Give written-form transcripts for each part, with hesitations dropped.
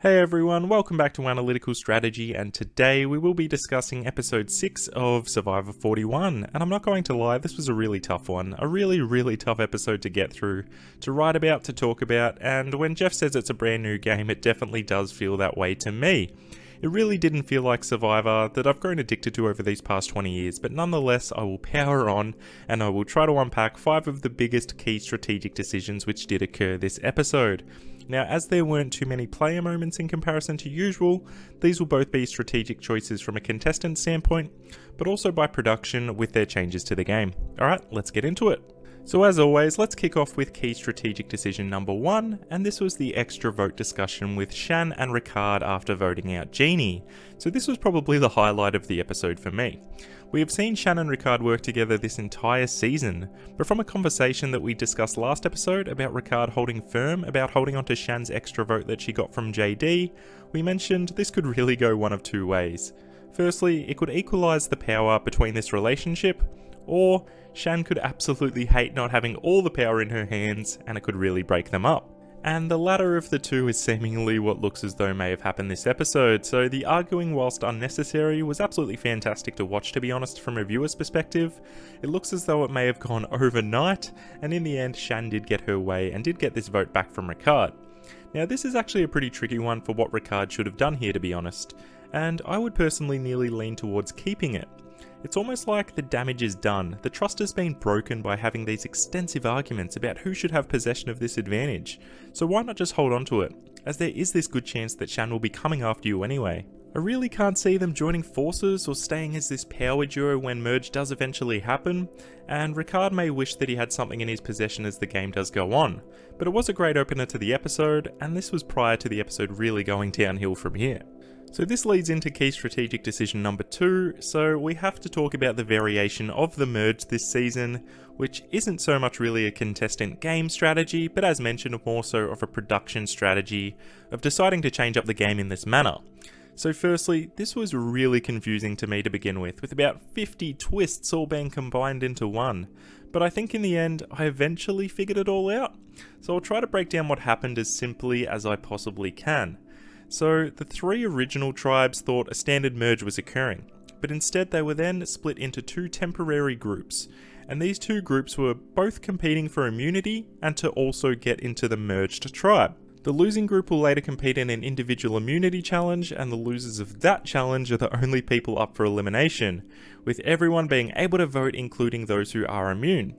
Hey everyone, welcome back to Analytical Strategy, and today we will be discussing episode 6 of Survivor 41. And I'm not going to lie, this was a really tough one. A really tough episode to get through, to write about, to talk about, and when Jeff says it's a brand new game, it definitely does feel that way to me. It really didn't feel like Survivor that I've grown addicted to over these past 20 years, but nonetheless I will power on and I will try to unpack 5 of the biggest key strategic decisions which did occur this episode. Now, as there weren't too many player moments in comparison to usual, these will both be strategic choices from a contestant standpoint, but also by production with their changes to the game. Alright, let's get into it. So as always, let's kick off with key strategic decision number 1, and this was the extra vote discussion with Shan and Ricard after voting out Jeannie. So this was probably the highlight of the episode for me. We have seen Shan and Ricard work together this entire season, but from a conversation that we discussed last episode about Ricard holding firm about holding onto Shan's extra vote that she got from JD, we mentioned this could really go one of two ways. Firstly, it could equalise the power between this relationship, or Shan could absolutely hate not having all the power in her hands and it could really break them up. And the latter of the two is seemingly what looks as though may have happened this episode, so the arguing whilst unnecessary was absolutely fantastic to watch, to be honest, from a viewer's perspective. It looks as though it may have gone overnight, and in the end Shan did get her way and did get this vote back from Ricard. Now this is actually a pretty tricky one for what Ricard should have done here, to be honest, and I would personally nearly lean towards keeping it. It's almost like the damage is done. The trust has been broken by having these extensive arguments about who should have possession of this advantage. So why not just hold on to it, as there is this good chance that Shan will be coming after you anyway. I really can't see them joining forces or staying as this power duo when merge does eventually happen, and Ricard may wish that he had something in his possession as the game does go on. But it was a great opener to the episode, and this was prior to the episode really going downhill from here. So this leads into key strategic decision number 2, so we have to talk about the variation of the merge this season, which isn't so much really a contestant game strategy, but as mentioned more so of a production strategy of deciding to change up the game in this manner. So firstly, this was really confusing to me to begin with about 50 twists all being combined into one. But I think in the end, I eventually figured it all out. So I'll try to break down what happened as simply as I possibly can. So the 3 original tribes thought a standard merge was occurring, but instead they were then split into 2 temporary groups, and these 2 groups were both competing for immunity and to also get into the merged tribe. The losing group will later compete in an individual immunity challenge, and the losers of that challenge are the only people up for elimination, with everyone being able to vote, including those who are immune.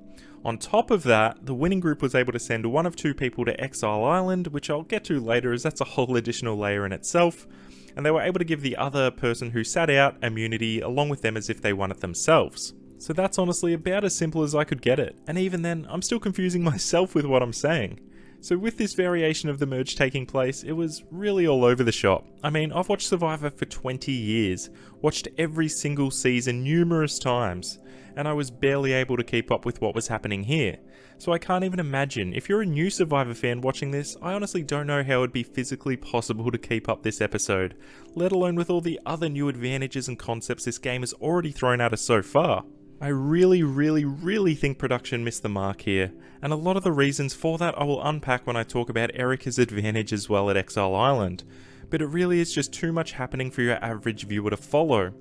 On top of that, the winning group was able to send one of 2 people to Exile Island, which I'll get to later as that's a whole additional layer in itself, and they were able to give the other person who sat out immunity along with them as if they won it themselves. So that's honestly about as simple as I could get it, and even then, I'm still confusing myself with what I'm saying. So with this variation of the merge taking place, it was really all over the shop. I mean, I've watched Survivor for 20 years, watched every single season numerous times, and I was barely able to keep up with what was happening here. So I can't even imagine, if you're a new Survivor fan watching this, I honestly don't know how it would be physically possible to keep up this episode, let alone with all the other new advantages and concepts this game has already thrown at us so far. I really think production missed the mark here, and a lot of the reasons for that I will unpack when I talk about Erica's advantage as well at Exile Island, but it really is just too much happening for your average viewer to follow.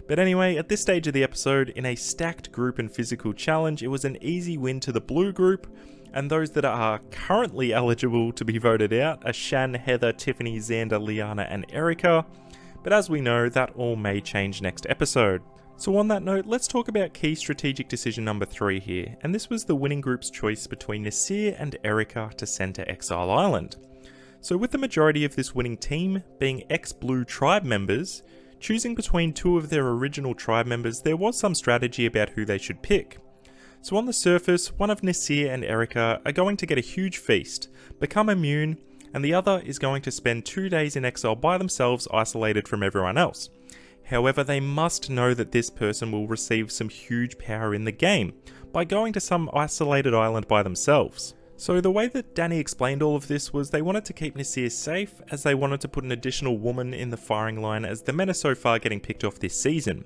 But anyway, at this stage of the episode, in a stacked group and physical challenge, it was an easy win to the blue group, and those that are currently eligible to be voted out are Shan, Heather, Tiffany, Xander, Liana and Erica, but as we know, that all may change next episode. So on that note, let's talk about key strategic decision number 3 here, and this was the winning group's choice between Nasir and Erica to send to Exile Island. So with the majority of this winning team being ex-Blue tribe members, choosing between 2 of their original tribe members, there was some strategy about who they should pick. So on the surface, one of Nasir and Erica are going to get a huge feast, become immune, and the other is going to spend 2 days in exile by themselves, isolated from everyone else. However, they must know that this person will receive some huge power in the game by going to some isolated island by themselves. So the way that Danny explained all of this was they wanted to keep Nasir safe, as they wanted to put an additional woman in the firing line as the men are so far getting picked off this season.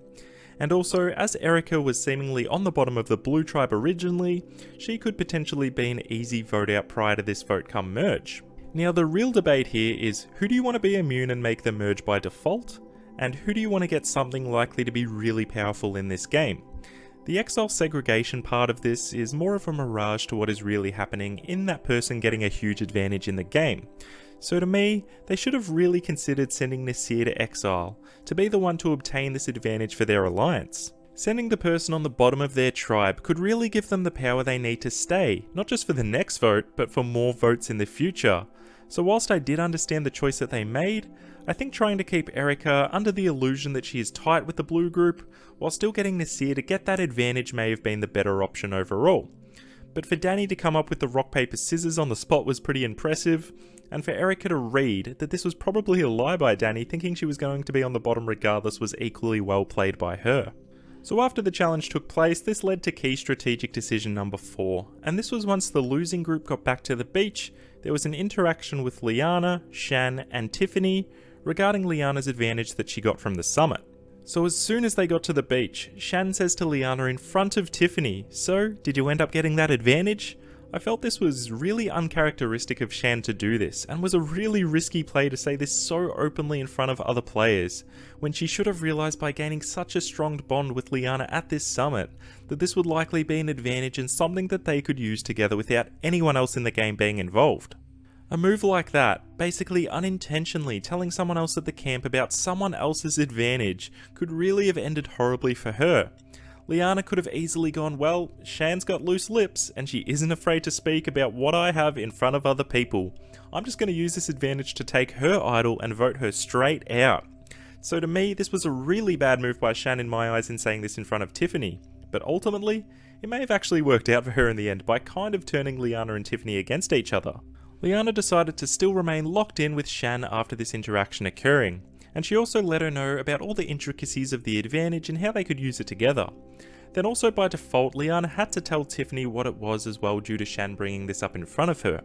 And also, as Erica was seemingly on the bottom of the blue tribe originally, she could potentially be an easy vote out prior to this vote come merge. Now the real debate here is, who do you want to be immune and make them merge by default? And who do you want to get something likely to be really powerful in this game? The Exile segregation part of this is more of a mirage to what is really happening in that person getting a huge advantage in the game. So to me, they should have really considered sending Nasir to Exile, to be the one to obtain this advantage for their alliance. Sending the person on the bottom of their tribe could really give them the power they need to stay, not just for the next vote, but for more votes in the future. So whilst I did understand the choice that they made, I think trying to keep Erica under the illusion that she is tight with the blue group, while still getting Nasir to get that advantage may have been the better option overall. But for Danny to come up with the rock paper scissors on the spot was pretty impressive, and for Erica to read that this was probably a lie by Danny thinking she was going to be on the bottom regardless was equally well played by her. So after the challenge took place, this led to key strategic decision number 4, and this was once the losing group got back to the beach, there was an interaction with Liana, Shan and Tiffany regarding Liana's advantage that she got from the summit. So as soon as they got to the beach, Shan says to Liana in front of Tiffany, "So, did you end up getting that advantage?" I felt this was really uncharacteristic of Shan to do this, and was a really risky play to say this so openly in front of other players, when she should have realised by gaining such a strong bond with Liana at this summit, that this would likely be an advantage and something that they could use together without anyone else in the game being involved. A move like that, basically unintentionally telling someone else at the camp about someone else's advantage, could really have ended horribly for her. Liana could have easily gone, well, Shan's got loose lips, and she isn't afraid to speak about what I have in front of other people. I'm just going to use this advantage to take her idol and vote her straight out. So to me, this was a really bad move by Shan in my eyes in saying this in front of Tiffany, but ultimately, it may have actually worked out for her in the end by kind of turning Liana and Tiffany against each other. Liana decided to still remain locked in with Shan after this interaction occurring, and she also let her know about all the intricacies of the advantage and how they could use it together. Then also by default, Liana had to tell Tiffany what it was as well due to Shan bringing this up in front of her.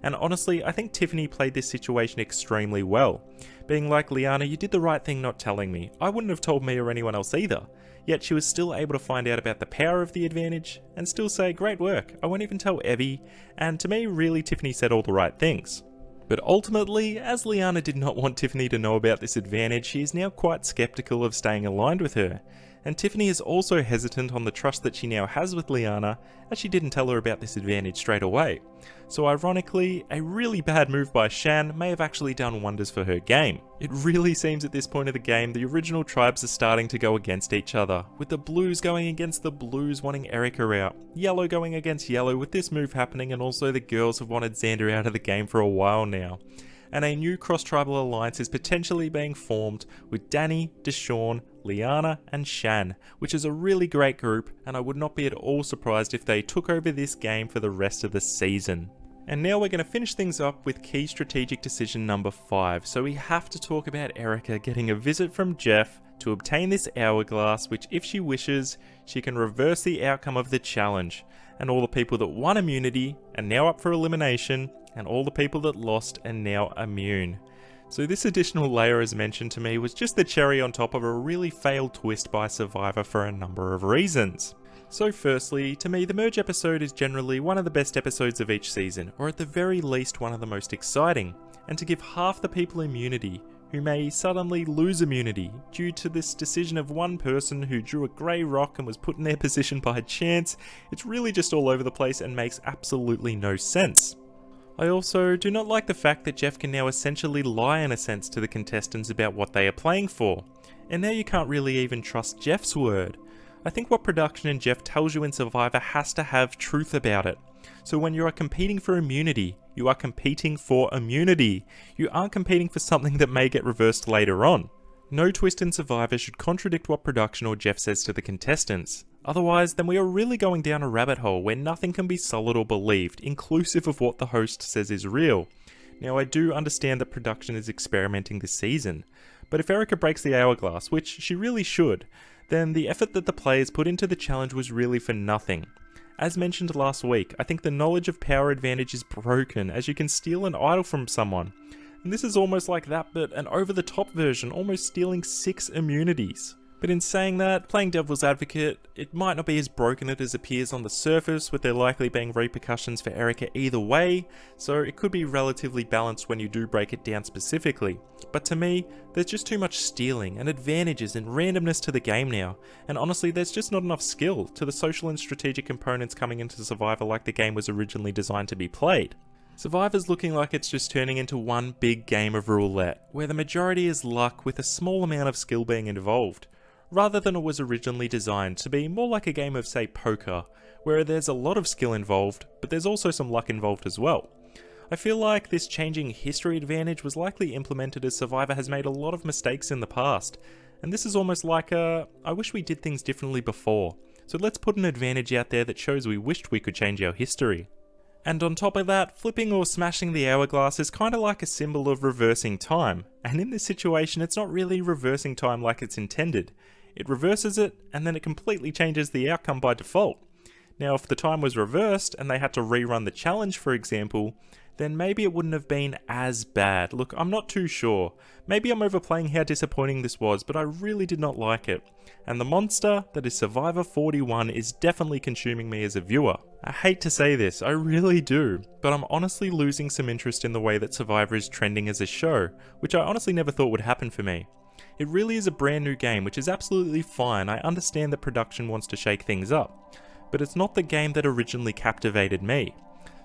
And honestly, I think Tiffany played this situation extremely well. Being like, Liana, you did the right thing not telling me. I wouldn't have told me or anyone else either. Yet she was still able to find out about the power of the advantage and still say, great work, I won't even tell Evie, and to me really Tiffany said all the right things. But ultimately, as Liana did not want Tiffany to know about this advantage, she is now quite skeptical of staying aligned with her. And Tiffany is also hesitant on the trust that she now has with Liana, as she didn't tell her about this advantage straight away. So ironically, a really bad move by Shan may have actually done wonders for her game. It really seems at this point of the game the original tribes are starting to go against each other, with the blues going against the blues wanting Erica out, yellow going against yellow with this move happening, and also the girls have wanted Xander out of the game for a while now. And a new cross-tribal alliance is potentially being formed with Danny, Deshawn, Liana and Shan, which is a really great group, and I would not be at all surprised if they took over this game for the rest of the season. And now we're going to finish things up with key strategic decision number 5, so we have to talk about Erica getting a visit from Jeff to obtain this Hourglass, which if she wishes, she can reverse the outcome of the challenge, and all the people that won immunity are now up for elimination, and all the people that lost are now immune. So this additional layer, as mentioned to me, was just the cherry on top of a really failed twist by Survivor for a number of reasons. So firstly, to me the merge episode is generally one of the best episodes of each season, or at the very least one of the most exciting, and to give half the people immunity, who may suddenly lose immunity due to this decision of one person who drew a grey rock and was put in their position by chance, it's really just all over the place and makes absolutely no sense. I also do not like the fact that Jeff can now essentially lie in a sense to the contestants about what they are playing for, and now you can't really even trust Jeff's word. I think what production and Jeff tells you in Survivor has to have truth about it. So when you are competing for immunity, you are competing for immunity. You aren't competing for something that may get reversed later on. No twist in Survivor should contradict what production or Jeff says to the contestants. Otherwise, then we are really going down a rabbit hole where nothing can be solid or believed, inclusive of what the host says is real. Now I do understand that production is experimenting this season, but if Erica breaks the Hourglass, which she really should, then the effort that the players put into the challenge was really for nothing. As mentioned last week, I think the knowledge of power advantage is broken, as you can steal an idol from someone. And this is almost like that, but an over-the-top version, almost stealing 6 immunities. But in saying that, playing devil's advocate, it might not be as broken as it appears on the surface, with there likely being repercussions for Erica either way, so it could be relatively balanced when you do break it down specifically. But to me, there's just too much stealing and advantages and randomness to the game now, and honestly there's just not enough skill to the social and strategic components coming into Survivor like the game was originally designed to be played. Survivor's looking like it's just turning into one big game of roulette, where the majority is luck with a small amount of skill being involved, rather than it was originally designed to be more like a game of, say, poker, where there's a lot of skill involved, but there's also some luck involved as well. I feel like this changing history advantage was likely implemented as Survivor has made a lot of mistakes in the past, and this is almost like a, I wish we did things differently before, so let's put an advantage out there that shows we wished we could change our history. And on top of that, flipping or smashing the hourglass is kinda like a symbol of reversing time, and in this situation it's not really reversing time like it's intended. It reverses it, and then it completely changes the outcome by default. Now if the time was reversed, and they had to rerun the challenge for example, then maybe it wouldn't have been as bad. Look, I'm not too sure. Maybe I'm overplaying how disappointing this was, but I really did not like it. And the monster that is Survivor 41 is definitely consuming me as a viewer. I hate to say this, I really do, but I'm honestly losing some interest in the way that Survivor is trending as a show, which I honestly never thought would happen for me. It really is a brand new game, which is absolutely fine. I understand that production wants to shake things up, but it's not the game that originally captivated me.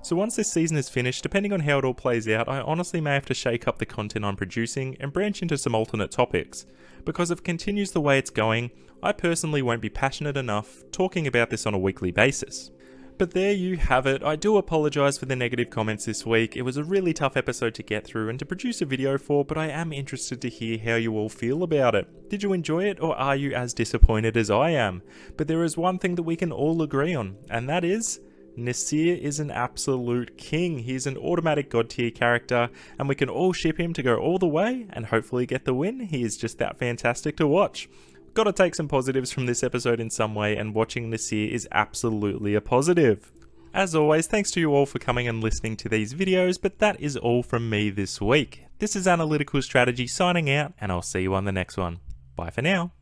So once this season is finished, depending on how it all plays out, I honestly may have to shake up the content I'm producing and branch into some alternate topics, because if it continues the way it's going, I personally won't be passionate enough talking about this on a weekly basis. But there you have it. I do apologise for the negative comments this week. It was a really tough episode to get through and to produce a video for, but I am interested to hear how you all feel about it. Did you enjoy it, or are you as disappointed as I am? But there is one thing that we can all agree on, and that is Nasir is an absolute king. He's an automatic god tier character, and we can all ship him to go all the way and hopefully get the win. He is just that fantastic to watch. Gotta take some positives from this episode in some way, and watching Nasir is absolutely a positive. As always, thanks to you all for coming and listening to these videos, but that is all from me this week. This is Analytical Strategy signing out, and I'll see you on the next one. Bye for now.